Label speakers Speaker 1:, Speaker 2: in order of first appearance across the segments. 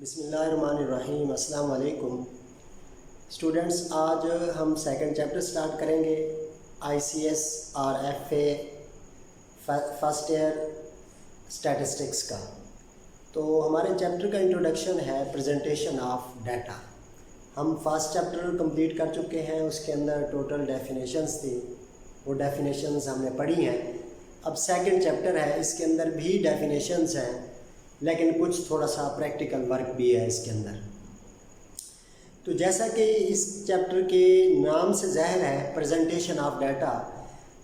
Speaker 1: बिस्मिल्लाहिर्रहमानिर्रहीम। अस्सलाम वालेकुम स्टूडेंट्स, आज हम सेकंड चैप्टर स्टार्ट करेंगे ICS और FA फर्स्ट ईयर स्टैटिस्टिक्स का। तो हमारे चैप्टर का इंट्रोडक्शन है प्रेजेंटेशन ऑफ डाटा। हम फर्स्ट चैप्टर कंप्लीट कर चुके हैं, उसके अंदर टोटल डेफिनेशंस थी, वो डेफिनेशंस हमने पढ़ी हैं। अब सेकंड चैप्टर है, इसके अंदर भी डेफिनेशंस हैं, लेकिन कुछ थोड़ा सा प्रैक्टिकल वर्क भी है इसके अंदर। तो जैसा कि इस चैप्टर के नाम से ज़ाहिर है, प्रेजेंटेशन ऑफ डाटा,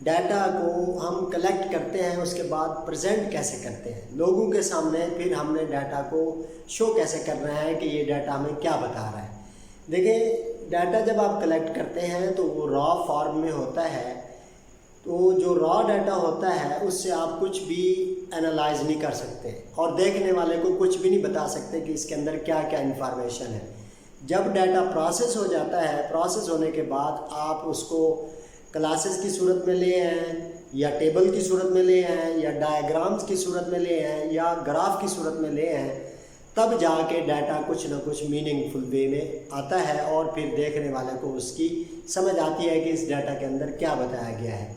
Speaker 1: डाटा को हम कलेक्ट करते हैं, उसके बाद प्रेजेंट कैसे करते हैं लोगों के सामने, फिर हमने डाटा को शो कैसे करना है कि ये डाटा हमें क्या बता रहा है। देखिए, डाटा जब आप कलेक्ट करते हैं तो वो रॉ फॉर्म में होता है, तो जो रॉ डाटा होता है उससे आप कुछ भी एनालाइज नहीं कर सकते और देखने वाले को कुछ भी नहीं बता सकते कि इसके अंदर क्या क्या इन्फॉर्मेशन है। जब डाटा प्रोसेस हो जाता है, प्रोसेस होने के बाद आप उसको क्लासेस की सूरत में ले आएँ या टेबल की सूरत में ले आएँ या डायग्राम्स की सूरत में ले आएँ या ग्राफ की सूरत में ले आएँ, तब जाके डाटा कुछ ना कुछ मीनिंगफुल वे में आता है और फिर देखने वाले को उसकी समझ आती है कि इस डाटा के अंदर क्या बताया गया है।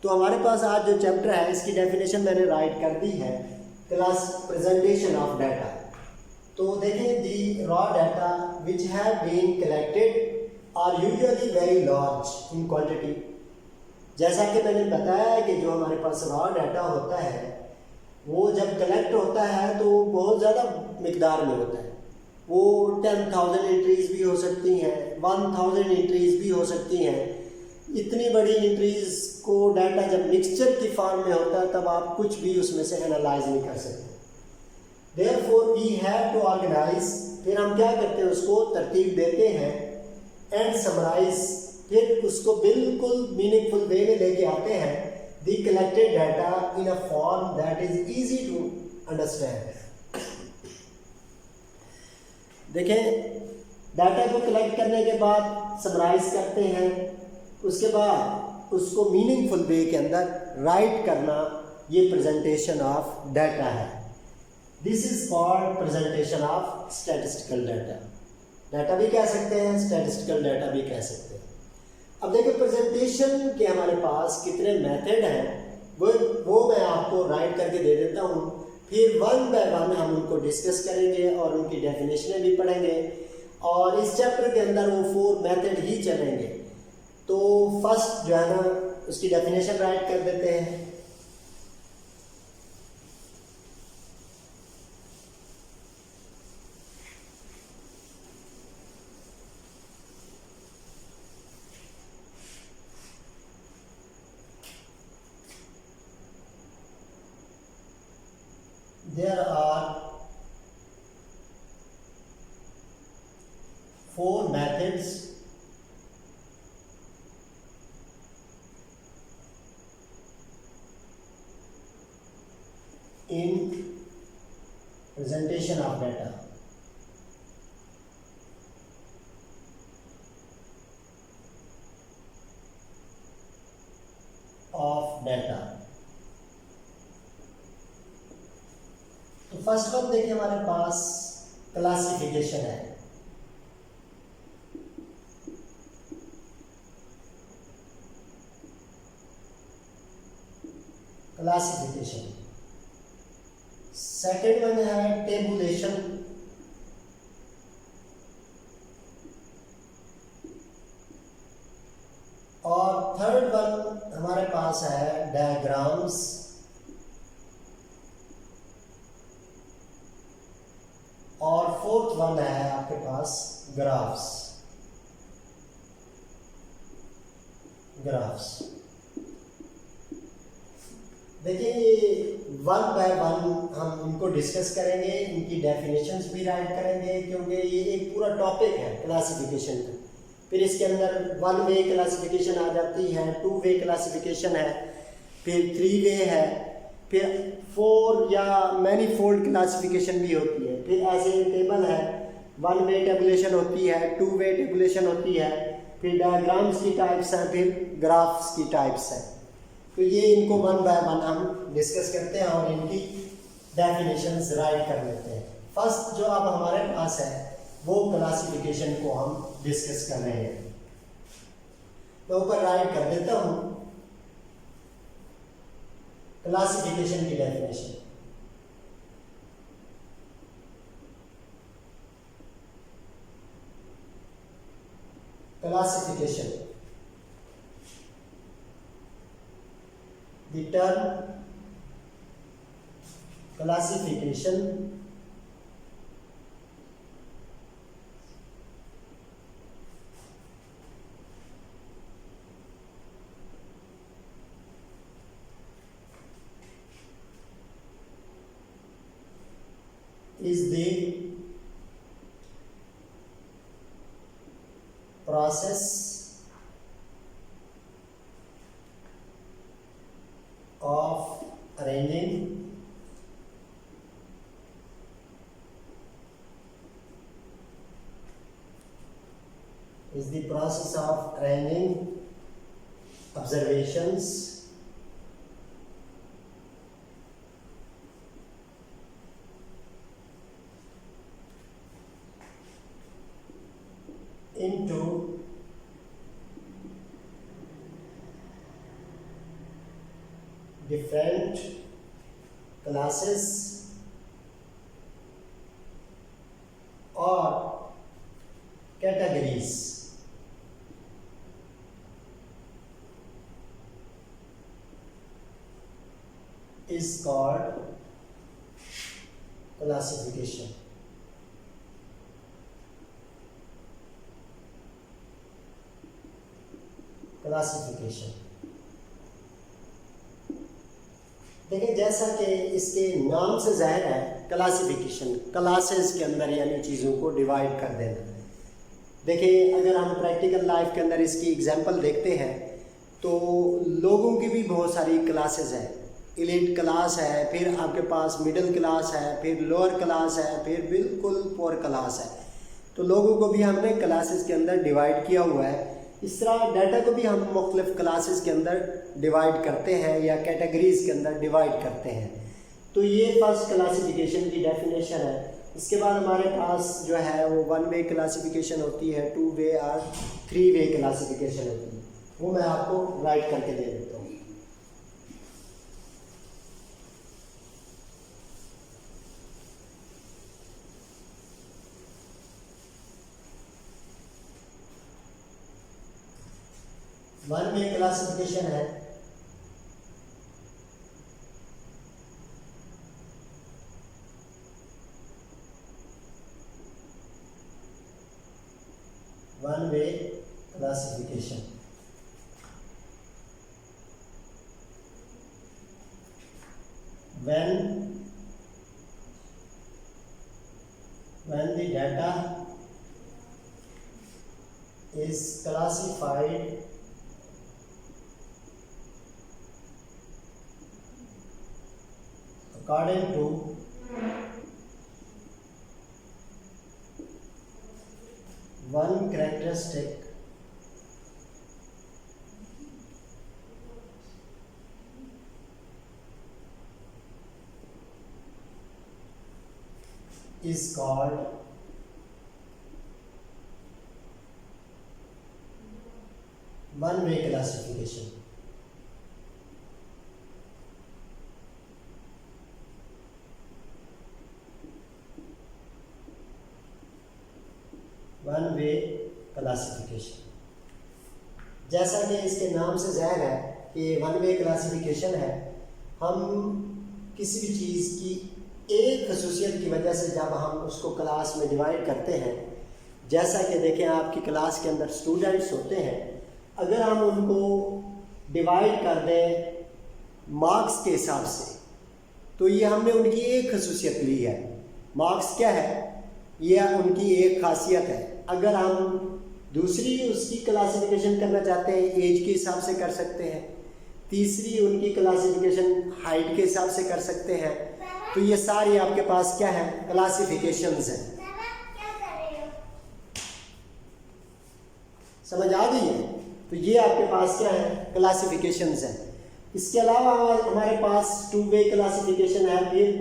Speaker 1: तो हमारे पास आज जो चैप्टर है, इसकी डेफिनेशन मैंने राइट कर दी है, क्लास प्रेजेंटेशन ऑफ डाटा। तो देखें, the raw data which have been collected are usually very large in quantity. जैसा कि मैंने बताया है कि जो हमारे पास रॉ डाटा होता है वो जब कलेक्ट होता है तो बहुत ज़्यादा मिकदार में होता है। वो 10,000 एंट्रीज भी हो सकती हैं, 1,000 एंट्रीज भी हो सकती हैं। इतनी बड़ी एंट्रीज को डाटा जब मिक्सचर की फॉर्म में होता है तब आप कुछ भी उसमें से एनालाइज नहीं कर सकते। Therefore we have to organise, फिर हम क्या करते हैं, उसको तरतीब देते हैं, एंड समराइज, फिर उसको बिल्कुल मीनिंगफुल वे में लेके आते हैं, the collected data in a form that is easy to understand. देखें, डाटा को कलेक्ट करने के बाद समराइज करते हैं, उसके बाद उसको मीनिंगफुल वे के अंदर राइट करना, ये प्रेजेंटेशन ऑफ डाटा है। This is called presentation of statistical data. Data भी कह सकते हैं, स्टैटिस्टिकल डाटा भी कह सकते हैं। अब देखिए, प्रेजेंटेशन के हमारे पास कितने मेथड हैं वो मैं आपको राइट करके दे देता हूँ, फिर वन बाय वन हम उनको डिस्कस करेंगे और उनकी डेफिनेशनें भी पढ़ेंगे, और इस चैप्टर के अंदर वो 4 मेथड ही चलेंगे। तो फर्स्ट जो है ना, उसकी डेफिनेशन राइट कर देते हैं। There are 4 methods in presentation of data. तो फर्स्ट वन देखिए, हमारे पास क्लासिफिकेशन है। क्लासिफिकेशन। सेकेंड वन है टेबुलेशन। और थर्ड वन हमारे पास है डायग्राम्स। और फोर्थ वन है आपके पास ग्राफ्स। देखिए, वन बाय वन हम इनको डिस्कस करेंगे, इनकी डेफिनेशंस भी राइट करेंगे, क्योंकि ये एक पूरा टॉपिक है क्लासिफिकेशन का। फिर इसके अंदर 1 वे क्लासिफिकेशन आ जाती है, 2 वे क्लासिफिकेशन है, फिर 3 वे है, फिर 4 या मैनीफोल्ड क्लासिफिकेशन भी होती है। फिर ऐसे टेबल है, 1 वे टेबुलेशन होती है, 2 वे टेबुलेशन होती है, फिर डायग्राम्स की टाइप्स हैं, फिर ग्राफ्स की टाइप्स हैं। तो ये इनको वन बाय वन हम डिस्कस करते हैं और इनकी डेफिनेशंस राइट कर लेते हैं। फर्स्ट जो अब हमारे पास है वो क्लासिफिकेशन को हम डिस्कस कर रहे हैं। मैं ऊपर राइट कर देता हूं क्लासिफिकेशन की definition. Classification, the term classification is the process of arranging observations into different classes or categories is called classification. Classification देखिए, जैसा कि इसके नाम से जाहिर है, क्लासिफिकेशन क्लासेस के अंदर यानी चीज़ों को डिवाइड कर देना। देखिए, अगर हम प्रैक्टिकल लाइफ के अंदर इसकी एग्जांपल देखते हैं तो लोगों की भी बहुत सारी क्लासेस हैं। एलीट क्लास है, फिर आपके पास मिडिल क्लास है, फिर लोअर क्लास है, फिर बिल्कुल पुअर क्लास है। तो लोगों को भी हमने क्लासेस के अंदर डिवाइड किया हुआ है। इस तरह डाटा को भी हम मुख्तलिफ क्लासेस के अंदर डिवाइड करते हैं या कैटेगरीज के अंदर डिवाइड करते हैं। तो ये फर्स्ट क्लासिफिकेशन की डेफिनेशन है। इसके बाद हमारे पास जो है वो 1 वे क्लासिफिकेशन होती है, 2 वे और 3 वे क्लासिफिकेशन होती है। वो मैं आपको राइट करके दे देता हूँ। वन वे क्लासिफिकेशन है one way classification. when the data is classified according to one characteristic is called one-way classification. One way classification, जैसा कि इसके नाम से ज़ाहिर है कि वन वे क्लासिफिकेशन है। हम किसी भी चीज़ की एक खसूसियत की वजह से जब हम उसको क्लास में डिवाइड करते हैं, जैसा कि देखें आपकी क्लास के अंदर स्टूडेंट्स होते हैं, अगर हम उनको डिवाइड कर दें मार्क्स के हिसाब से, तो ये हमने उनकी एक खसूसियत ली है। मार्क्स क्या है? यह उनकी एक खासियत है। अगर हम दूसरी उसकी क्लासिफिकेशन करना चाहते हैं, एज के हिसाब से कर सकते हैं। तीसरी उनकी क्लासिफिकेशन हाइट के हिसाब से कर सकते हैं। तो ये सारी आपके पास क्या है? क्लासिफिकेशंस हैं। समझ आ गई है? तो ये आपके पास क्या है? क्लासिफिकेशंस हैं। इसके अलावा हमारे पास 2 वे क्लासिफिकेशन है, फिर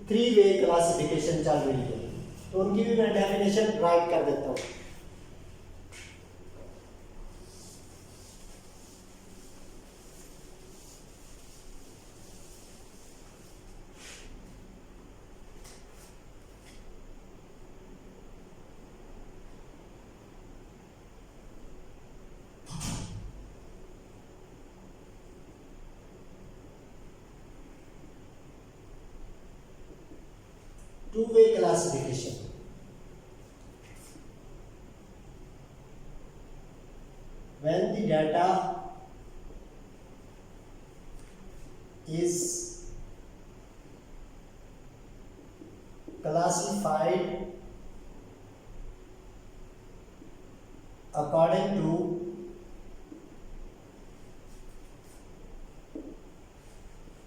Speaker 1: 3 वे क्लासिफिकेशन चल रही है। तो उनकी भी मैं डेफिनेशन राइट कर देता हूँ। Two-way classification. When the data is classified according to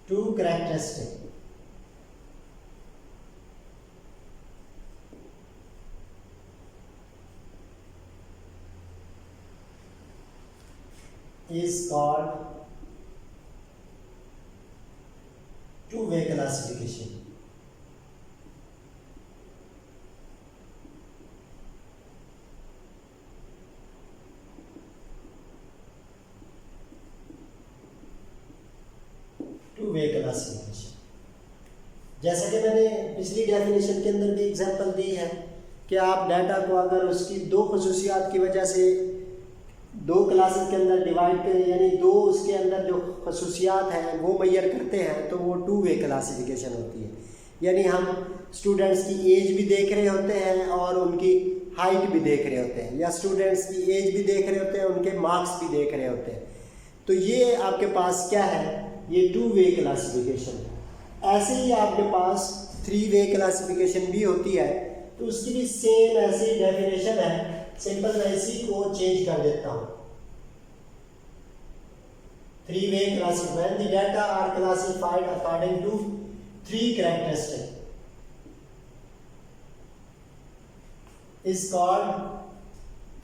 Speaker 1: two characteristics, is called two-way classification. Two-way classification. जैसा कि मैंने पिछली डेफिनेशन के अंदर भी एग्जांपल दी है कि आप डाटा को अगर उसकी दो खसूसियात की वजह से दो क्लासेस के अंदर डिवाइड करें, यानी दो उसके अंदर जो खसूसियात हैं वो मैयर करते हैं, तो वो टू वे क्लासिफिकेशन होती है। यानी हम स्टूडेंट्स की एज भी देख रहे होते हैं और उनकी हाइट भी देख रहे होते हैं, या स्टूडेंट्स की एज भी देख रहे होते हैं, उनके मार्क्स भी देख रहे होते हैं। तो ये आपके पास क्या है, ये टू वे क्लासिफिकेशन है। ऐसे ही आपके पास थ्री वे क्लासिफिकेशन भी होती है, तो उसकी भी सेम ऐसी डेफिनेशन है। सिंपल मैं इसी को चेंज कर देता हूँ। Three way classification, when the data are classified according to three characteristics, is called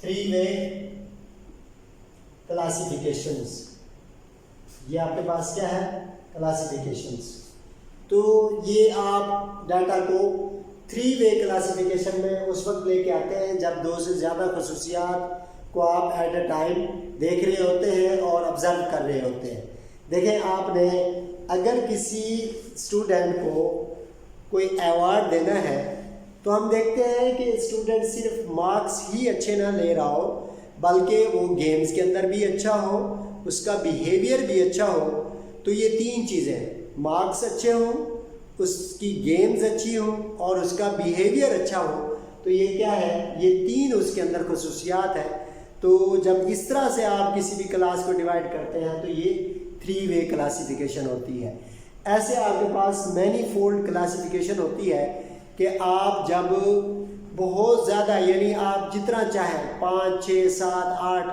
Speaker 1: three way classifications। ये आपके पास क्या है, क्लासिफिकेशंस। तो ये आप डाटा को थ्री वे क्लासिफिकेशन में उस वक्त लेके आते हैं जब दो से ज़्यादा खसूसियात को आप एट अ टाइम देख रहे होते हैं और ऑब्जर्व कर रहे होते हैं। देखें, आपने अगर किसी स्टूडेंट को कोई अवार्ड देना है तो हम देखते हैं कि स्टूडेंट सिर्फ मार्क्स ही अच्छे ना ले रहा हो, बल्कि वो गेम्स के अंदर भी अच्छा हो, उसका बिहेवियर भी अच्छा हो। तो ये तीन चीज़ें, मार्क्स अच्छे हों, उसकी गेम्स अच्छी हो और उसका बिहेवियर अच्छा हो, तो ये क्या है, ये तीन उसके अंदर खसूसियात है। तो जब इस तरह से आप किसी भी क्लास को डिवाइड करते हैं तो ये थ्री वे क्लासिफिकेशन होती है। ऐसे आपके पास मैनीफोल्ड क्लासिफिकेशन होती है कि आप जब बहुत ज़्यादा, यानी आप जितना चाहें 5, 6, 7, 8,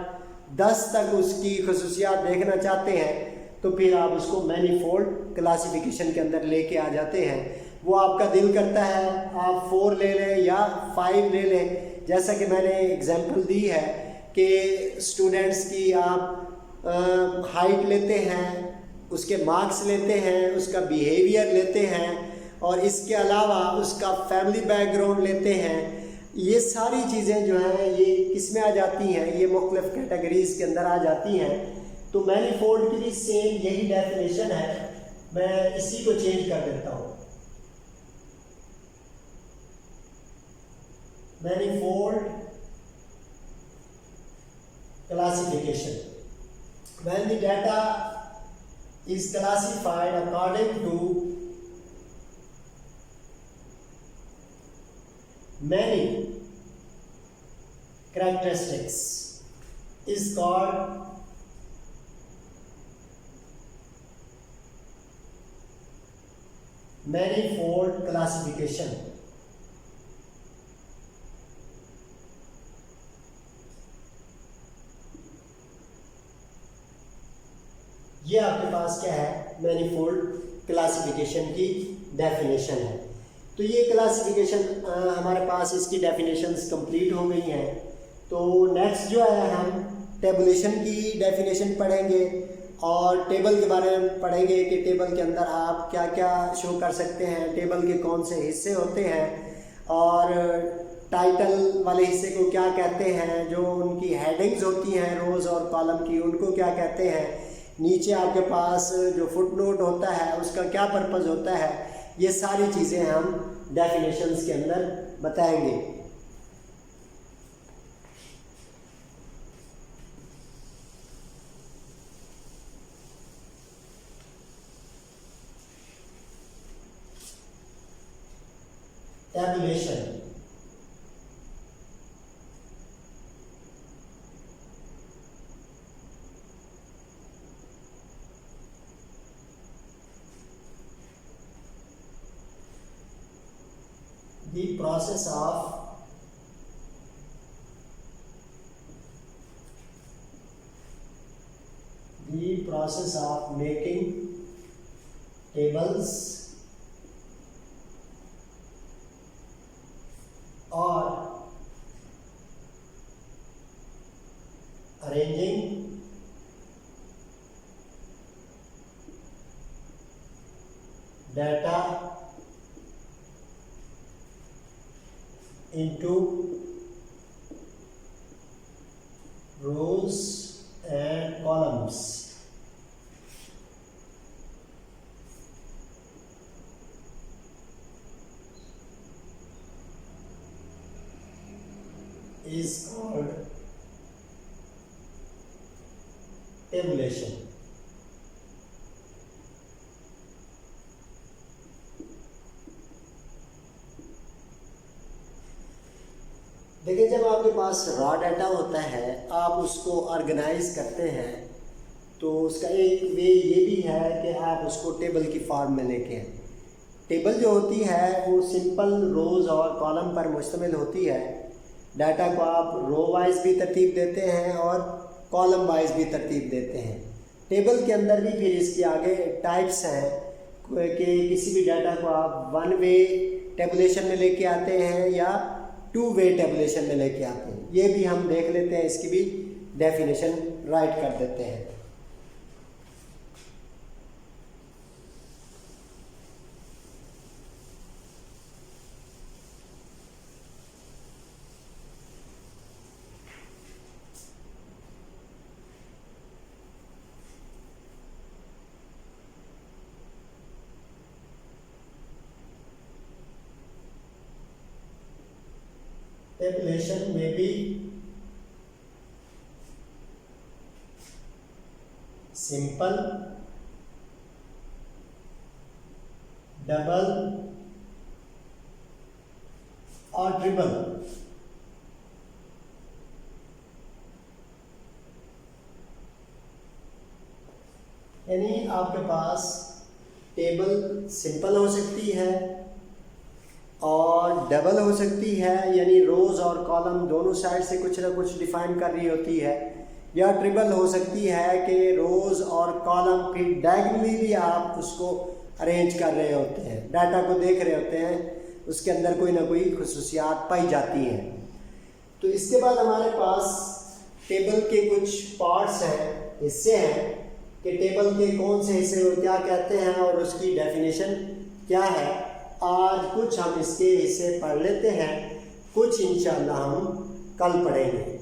Speaker 1: 10 तक उसकी खसूसियात देखना चाहते हैं, तो फिर आप उसको मैनीफोल्ड क्लासिफिकेशन के अंदर लेके आ जाते हैं। वो आपका दिल करता है आप 4 ले लें या 5 ले लें। जैसा कि मैंने एग्जांपल दी है कि स्टूडेंट्स की आप हाइट लेते हैं, उसके मार्क्स लेते हैं, उसका बिहेवियर लेते हैं और इसके अलावा उसका फैमिली बैकग्राउंड लेते हैं। ये सारी चीज़ें जो हैं ये किस में आ जाती हैं, ये मुख्तलिफ कैटेगरीज के अंदर आ जाती हैं। तो मैनीफोल्ड की भी सेम यही डेफिनेशन है। मैं इसी को चेंज कर देता हूँ। Manifold classification, when the data is classified according to many characteristics, is called manifold classification। ये आपके पास क्या है, मैनीफोल्ड क्लासिफिकेशन की डेफिनेशन है। तो ये क्लासिफिकेशन हमारे पास इसकी डेफिनेशंस कंप्लीट हो गई हैं। तो नेक्स्ट जो है हम टेबुलेशन की डेफिनेशन पढ़ेंगे और टेबल के बारे में पढ़ेंगे कि टेबल के अंदर आप क्या क्या शो कर सकते हैं, टेबल के कौन से हिस्से होते हैं और टाइटल वाले हिस्से को क्या कहते हैं, जो उनकी हेडिंग्स होती हैं रोज़ और कॉलम की उनको क्या कहते हैं, नीचे आपके पास जो फुटनोट होता है उसका क्या पर्पज़ होता है, ये सारी चीज़ें हम डेफिनेशंस के अंदर बताएंगे। tabulation, the process of making tables or arranging data into rows and columns is called tabulation। देखिए, जब आपके पास रॉ डाटा होता है आप उसको ऑर्गेनाइज करते हैं तो उसका एक वे ये भी है कि आप उसको टेबल की फॉर्म में लेके आए। टेबल जो होती है वो सिंपल रोज़ और कॉलम पर मुश्तमिल होती है। डाटा को आप रो वाइज भी तरतीब देते हैं और कॉलम वाइज भी तरतीब देते हैं। टेबल के अंदर भी फिर इसके आगे टाइप्स हैं कि किसी भी डाटा को आप वन वे टेबुलेशन में लेके आते हैं या टू वे टेबुलेशन में लेके आते हैं। ये भी हम देख लेते हैं, इसकी भी डेफिनेशन राइट कर देते हैं। Tabulation may be simple, double or triple। यानी आपके पास टेबल सिंपल हो सकती है और डबल हो सकती है, यानी रोज़ और कॉलम दोनों साइड से कुछ ना कुछ डिफाइन कर रही होती है, या ट्रिपल हो सकती है कि रोज़ और कॉलम फिर डायगोनली भी आप उसको अरेंज कर रहे होते हैं, डाटा को देख रहे होते हैं, उसके अंदर कोई ना कोई खुसूसियात पाई जाती हैं। तो इसके बाद हमारे पास टेबल के कुछ पार्ट्स हैं, हिस्से हैं कि टेबल के कौन से हिस्से को क्या कहते हैं और उसकी डेफिनेशन क्या है। आज कुछ हम इसके हिस्से पढ़ लेते हैं, कुछ इंशाअल्लाह हम कल पढ़ेंगे।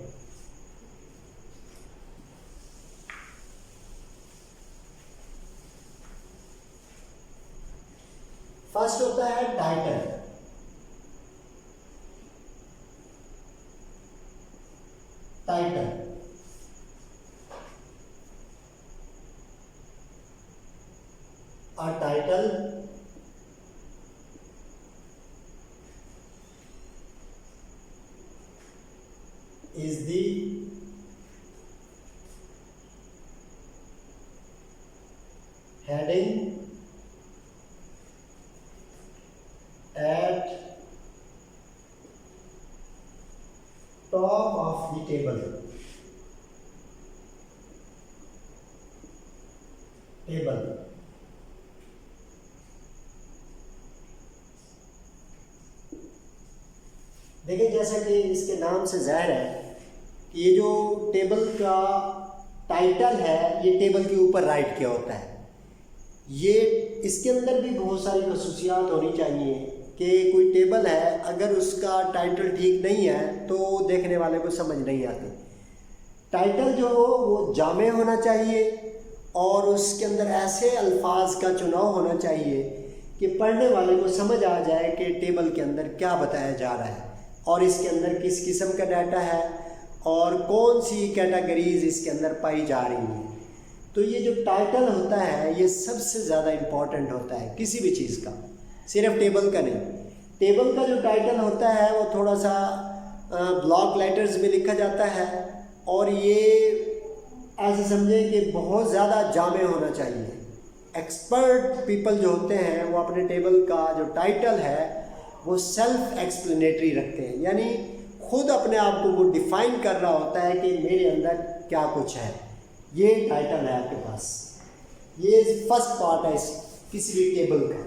Speaker 1: फर्स्ट होता है टाइटल। टाइटल और title is the heading at top of the table। देखिए, जैसा कि इसके नाम से जाहिर है कि ये जो टेबल का टाइटल है ये टेबल के ऊपर राइट किया होता है। ये इसके अंदर भी बहुत सारी खसूसियात होनी चाहिए कि कोई टेबल है, अगर उसका टाइटल ठीक नहीं है तो देखने वाले को समझ नहीं आती। टाइटल जो हो वो जामे होना चाहिए और उसके अंदर ऐसे अल्फाज का चुनाव होना चाहिए कि पढ़ने वाले को समझ आ जाए कि टेबल के अंदर क्या बताया जा रहा है और इसके अंदर किस किस्म का डाटा है और कौन सी कैटेगरीज इसके अंदर पाई जा रही हैं। तो ये जो टाइटल होता है ये सबसे ज़्यादा इम्पॉर्टेंट होता है किसी भी चीज़ का, सिर्फ टेबल का नहीं। टेबल का जो टाइटल होता है वो थोड़ा सा ब्लॉक लेटर्स में लिखा जाता है और ये ऐसे समझें कि बहुत ज़्यादा जामे होना चाहिए। एक्सपर्ट पीपल जो होते हैं वो अपने टेबल का जो टाइटल है वो सेल्फ एक्सप्लेनेटरी रखते हैं, यानी खुद अपने आप को वो डिफाइन कर रहा होता है कि मेरे अंदर क्या कुछ है। ये टाइटल है आपके पास, ये फर्स्ट पार्ट है इस किसी भी टेबल का।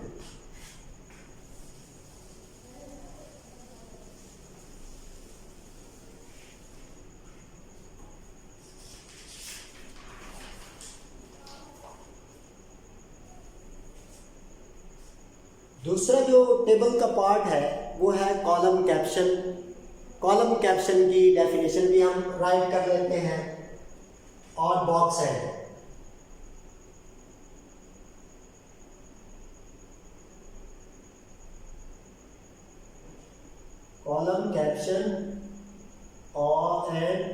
Speaker 1: दूसरा जो टेबल का पार्ट है वो है कॉलम कैप्शन। कॉलम कैप्शन की डेफिनेशन भी हम राइट कर लेते हैं और बॉक्स हेड। कॉलम कैप्शन और and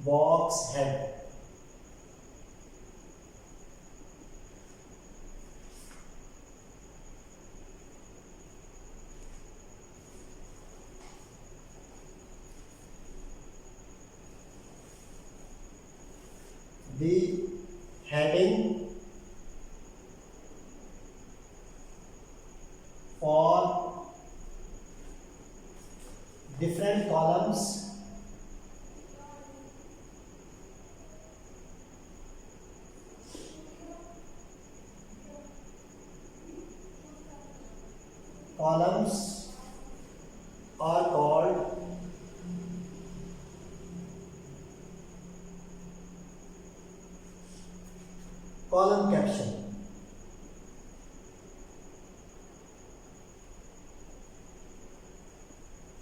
Speaker 1: box head. The heading for different columns are called column caption.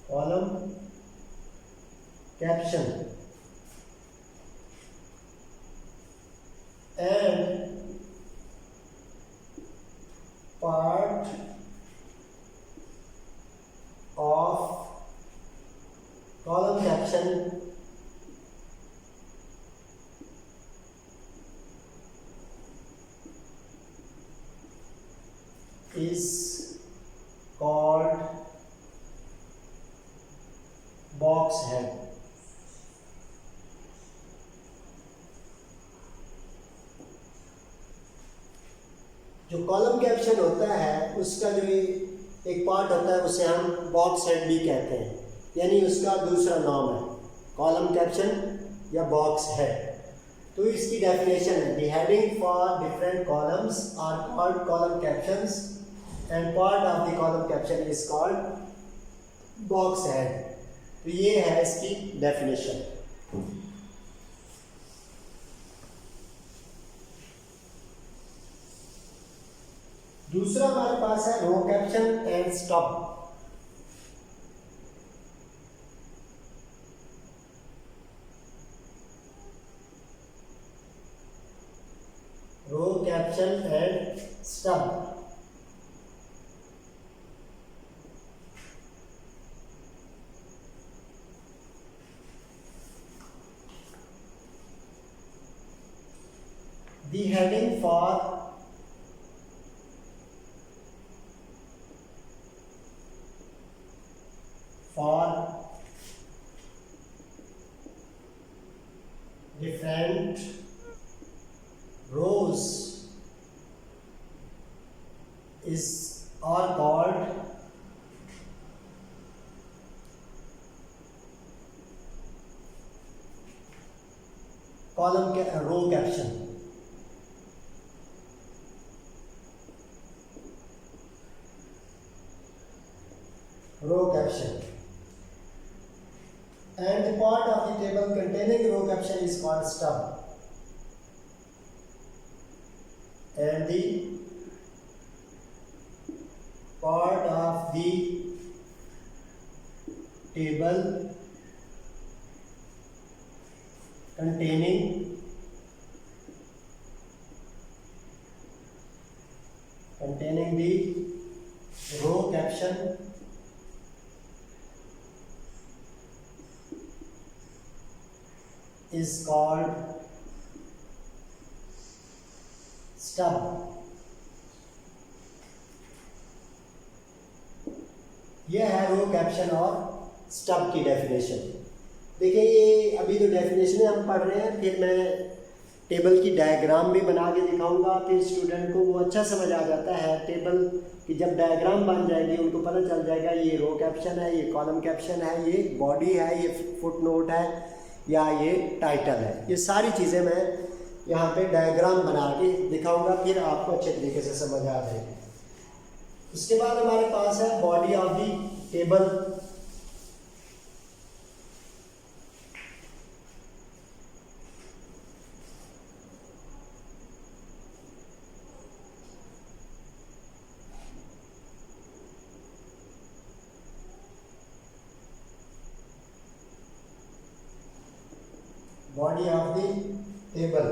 Speaker 1: Column caption and part of column caption is called box head. जो column caption होता है उसका जो एक पार्ट होता है उसे हम बॉक्स हेड भी कहते हैं, यानी उसका दूसरा नाम है कॉलम कैप्शन या बॉक्स हेड। तो इसकी डेफिनेशन है the heading for different columns are called column captions and part of the column caption is called box head. तो ये है इसकी डेफिनेशन। दूसरा हमारे पास है row caption and stub. Row caption and stub. The heading for different rows are called row caption. Row caption and the part of the table containing row caption is called stub, and the part of the table containing the row caption is called stub. यह है row caption और stub की definition. देखिए ये अभी तो definition हम पढ़ रहे हैं, फिर मैं टेबल की डायग्राम भी बना के दिखाऊंगा, फिर स्टूडेंट को वो अच्छा समझ आ जाता है। टेबल की जब डायग्राम बन जाएगी उनको पता चल जाएगा ये रो कैप्शन है, ये कॉलम कैप्शन है, ये बॉडी है, ये फुट नोट है या ये टाइटल है। ये सारी चीज़ें मैं यहाँ पे डायग्राम बना के दिखाऊंगा, फिर आपको अच्छे तरीके से समझ आ जाएगी। उसके बाद हमारे पास है body of the table. Body of the table.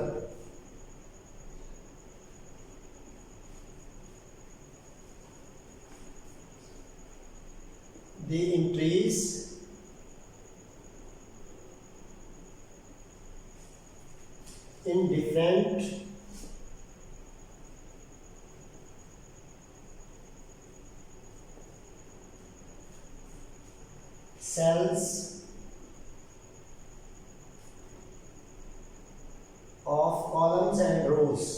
Speaker 1: The entries in different cells of columns and rows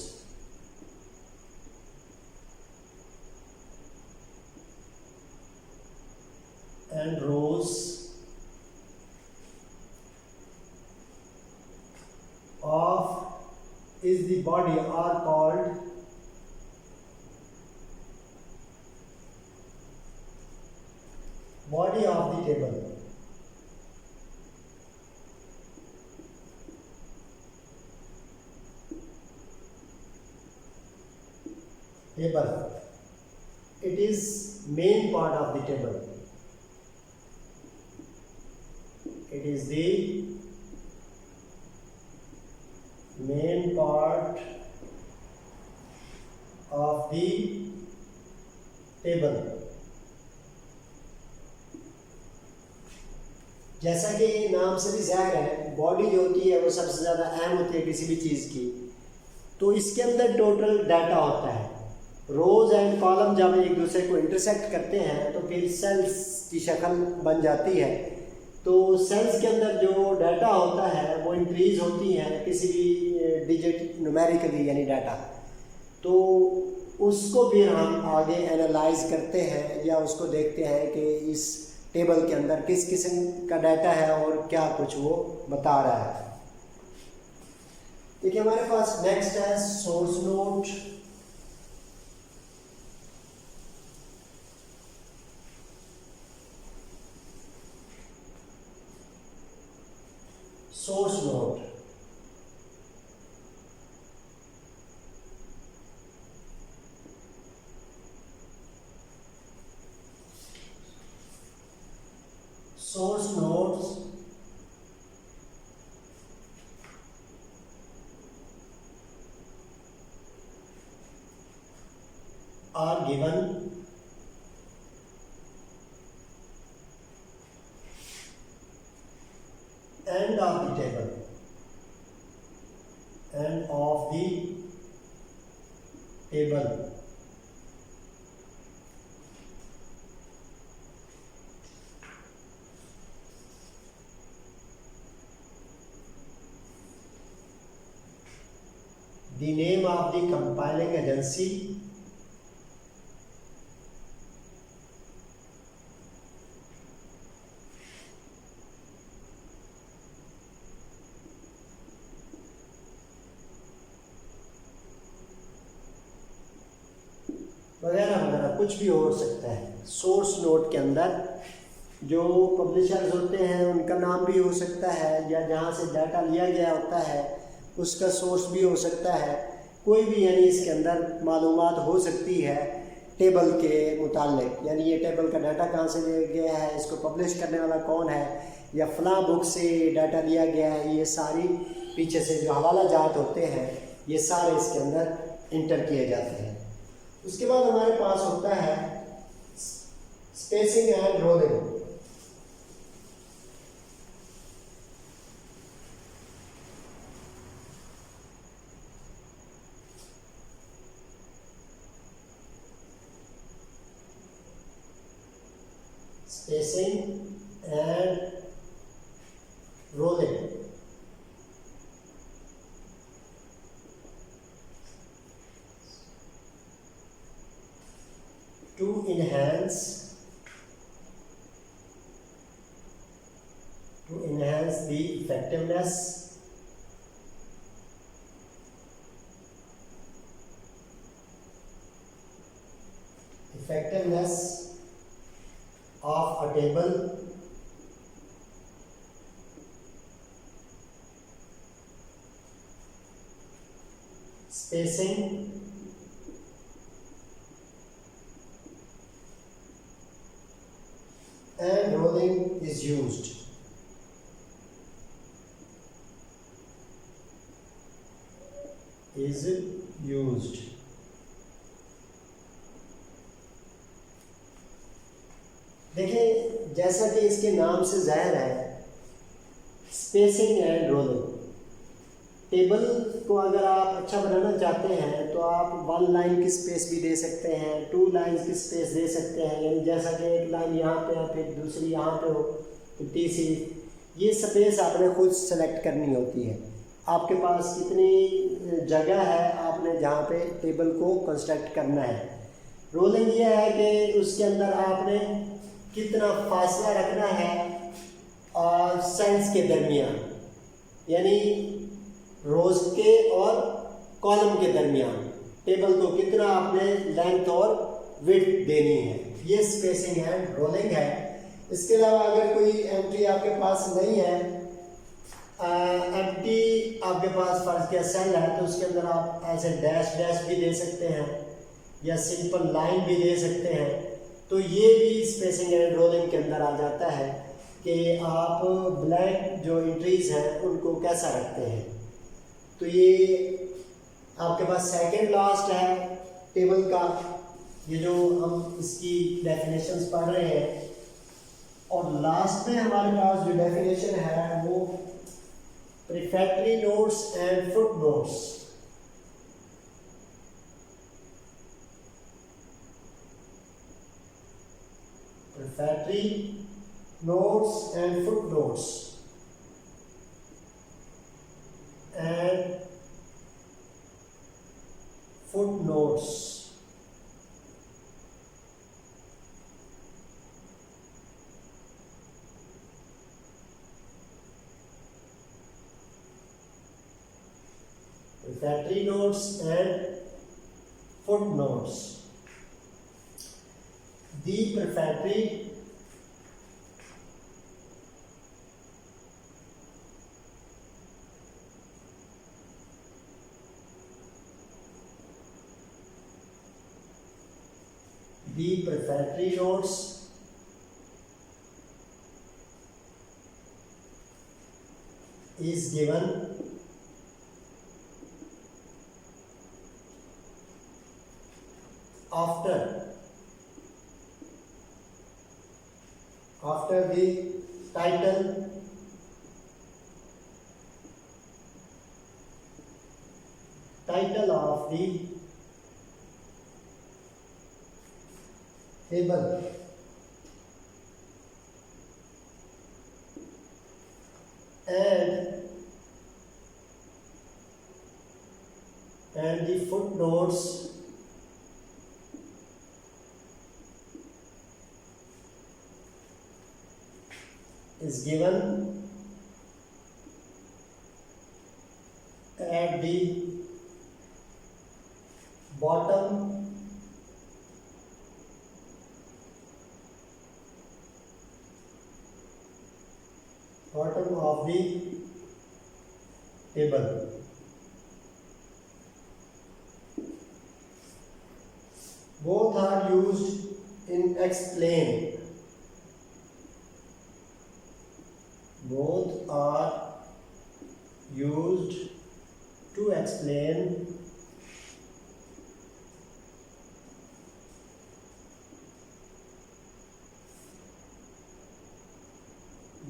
Speaker 1: of is the body are called body of the table. Table. It is main part of the table. It is the main part of the table. जैसा कि नाम से भी जाहिर है, body जो होती है वो सबसे ज़्यादा अहम होती है किसी भी चीज़ की। तो इसके अंदर टोटल डाटा होता है। रोज एंड कॉलम जब एक दूसरे को इंटरसेक्ट करते हैं तो फिर सेल्स की शक्ल बन जाती है। तो सेल्स के अंदर जो डाटा होता है वो इंक्रीज होती है किसी भी डिजिट न्यूमेरिकली यानी डाटा, तो उसको फिर हम आगे एनालाइज करते हैं या उसको देखते हैं कि इस टेबल के अंदर किस किस्म का डाटा है और क्या कुछ वो बता रहा है। देखिए हमारे पास नेक्स्ट है source note. Source note source nodes are given end of the table, end of the table. The name of the compiling agency वगैरह वगैरह कुछ भी हो सकता है। सोर्स नोट के अंदर जो पब्लिशर्स होते हैं उनका नाम भी हो सकता है, या जहाँ से डाटा लिया गया होता है उसका सोर्स भी हो सकता है। कोई भी यानी इसके अंदर मालूमात हो सकती है टेबल के मुतालिक, यानी ये टेबल का डाटा कहाँ से लिया गया है, इसको पब्लिश करने वाला कौन है, या फलां बुक से डाटा लिया गया है, ये सारी पीछे से जो हवाला जात होते हैं ये सारे इसके अंदर इंटर किए जाते हैं। उसके बाद हमारे पास होता है spacing and rolling. Spacing and rolling. To enhance the effectiveness of a table, spacing and rolling is used. देखिए जैसा कि इसके नाम से जाहिर है, स्पेसिंग एंड रोलिंग। टेबल को अगर आप अच्छा बनाना चाहते हैं तो आप 1 लाइन की स्पेस भी दे सकते हैं, 2 लाइन की स्पेस दे सकते हैं, यानी जैसा कि एक लाइन यहाँ पे है फिर दूसरी यहाँ पे हो फिर तीसरी, ये स्पेस आपने खुद सेलेक्ट करनी होती है। आपके पास कितनी जगह है आपने जहाँ पे टेबल को कंस्ट्रक्ट करना है। रोलिंग ये है कि उसके अंदर आपने कितना फासला रखना है और सेल्स के दरमियान, यानी रोज के और कॉलम के दरमियान टेबल को कितना आपने लेंथ और विड्थ देनी है, ये स्पेसिंग एंड रोलिंग है। इसके अलावा अगर कोई एंट्री आपके पास नहीं है, एम्प्टी आपके पास फर्ज किया सेल है, तो उसके अंदर आप ऐसे डैश डैश भी दे सकते हैं या सिंपल लाइन भी दे सकते हैं। तो ये भी स्पेसिंग एंड रोलिंग के अंदर आ जाता है कि आप ब्लैंक जो एंट्रीज हैं उनको कैसा रखते हैं। तो ये आपके पास सेकंड लास्ट है टेबल का, ये जो हम इसकी डेफिनेशंस पढ़ रहे हैं, और लास्ट में हमारे पास जो डेफिनेशन है वो prefatory notes and footnotes. Prefatory notes and footnotes and footnotes. Prefatory notes and footnotes. The prefatory notes is given after the title of the table and the footnotes is given at the bottom of the table. Both are used in explain. Both are used to explain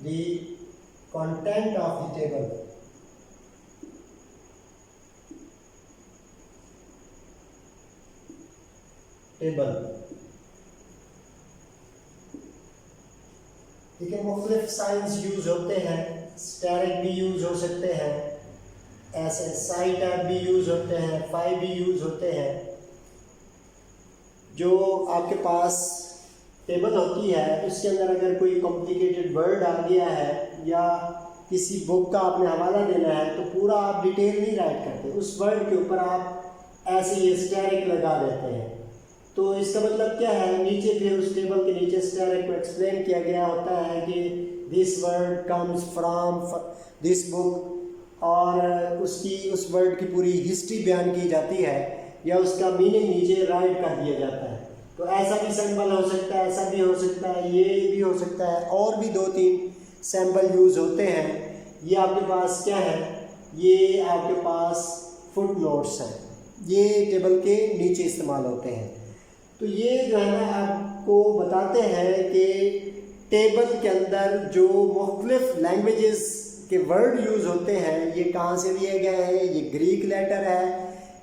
Speaker 1: the content of the table. ठीक है, मुख्तलिफ science use होते हैं, steric भी use हो सकते हैं, ऐसे साई टैब भी यूज होते हैं, फाइव भी यूज होते हैं। जो आपके पास टेबल होती है उसके अंदर अगर कोई कॉम्प्लिकेटेड वर्ड आ गया है या किसी बुक का आपने हवाला देना है तो पूरा आप डिटेल नहीं राइट करते, उस वर्ड के ऊपर आप ऐसे ही स्टेरिक लगा देते हैं। तो इसका मतलब क्या है, नीचे फिर उस टेबल के नीचे स्टेरिक को एक्सप्लेन किया गया होता है कि this word comes from this book, और उस वर्ड की पूरी हिस्ट्री बयान की जाती है या उसका मीनिंग नीचे राइट कर दिया जाता है। तो ऐसा भी सिंबल हो सकता है, ऐसा भी हो सकता है, ये भी हो सकता है, और भी 2-3 सिंबल यूज़ होते हैं। ये आपके पास क्या है, ये आपके पास फुट नोट्स हैं, ये टेबल के नीचे इस्तेमाल होते हैं। तो ये जो है ना आपको बताते हैं कि टेबल के अंदर जो मुख्तलिफ लैंग्वेजेस के वर्ड यूज़ होते हैं ये कहाँ से दिए गए हैं, ये ग्रीक लेटर है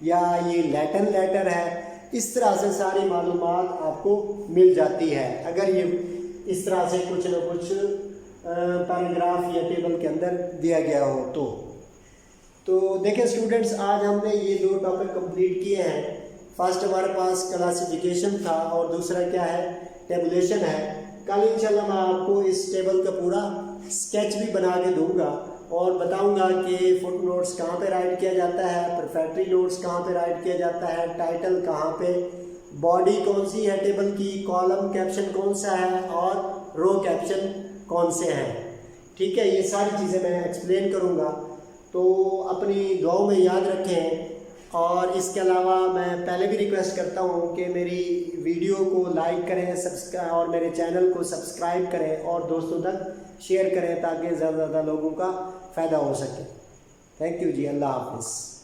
Speaker 1: या ये लैटिन लेटर है, इस तरह से सारी मालूमात आपको मिल जाती है अगर ये इस तरह से कुछ न कुछ पैराग्राफ या टेबल के अंदर दिया गया हो। तो देखें स्टूडेंट्स, आज हमने ये 2 टॉपिक कंप्लीट किए हैं। फर्स्ट हमारे पास क्लासिफिकेशन था और दूसरा क्या है, टेबुलेशन है। कल इंशाल्लाह मैं आपको इस टेबल का पूरा स्केच भी बना के दूंगा और बताऊंगा कि फुट नोट्स कहाँ पे राइट किया जाता है, प्रिफेक्टरी नोट्स कहाँ पे राइट किया जाता है, टाइटल कहाँ पे, बॉडी कौन सी है टेबल की, कॉलम कैप्शन कौन सा है और रो कैप्शन कौन से हैं। ठीक है, ये सारी चीज़ें मैं एक्सप्लेन करूँगा, तो अपनी दुआओं में याद रखें। और इसके अलावा मैं पहले भी रिक्वेस्ट करता हूँ कि मेरी वीडियो को लाइक करें, सब्सक्राइब और मेरे चैनल को सब्सक्राइब करें और दोस्तों तक शेयर करें ताकि ज़्यादा से ज़्यादा लोगों का फ़ायदा हो सके। थैंक यू जी, अल्लाह हाफ़िज़।